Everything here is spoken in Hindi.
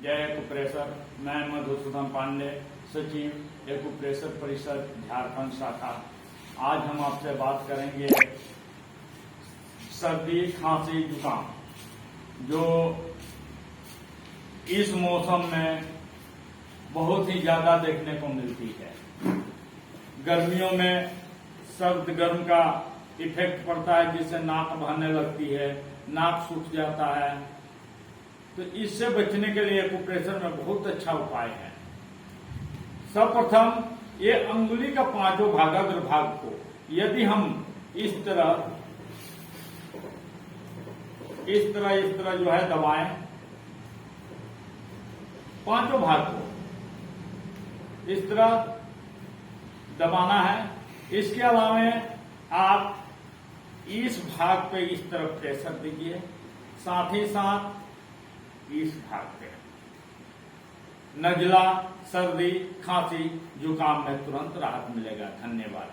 जय एक्यूप्रेशर। मैं मधुसूदन पांडे, सचिव एक्यूप्रेशर परिषद झारखंड शाखा। आज हम आपसे बात करेंगे सर्दी, खांसी, जुकाम, जो इस मौसम में बहुत ही ज्यादा देखने को मिलती है। गर्मियों में सर्द गर्म का इफेक्ट पड़ता है, जिससे नाक बहने लगती है, नाक सूख जाता है। तो इससे बचने के लिए एक्यूप्रेशर में बहुत अच्छा उपाय है। सर्वप्रथम ये अंगुली का पांचों भाग, अग्रभाग को यदि हम इस तरह जो है दबाएं, पांचों भाग को इस तरह दबाना है। इसके अलावा आप इस भाग पे इस तरफ प्रेशर दीजिए, साथ ही साथ इस भाग पे। नजला, सर्दी, खांसी, जुकाम में तुरंत राहत मिलेगा। धन्यवाद।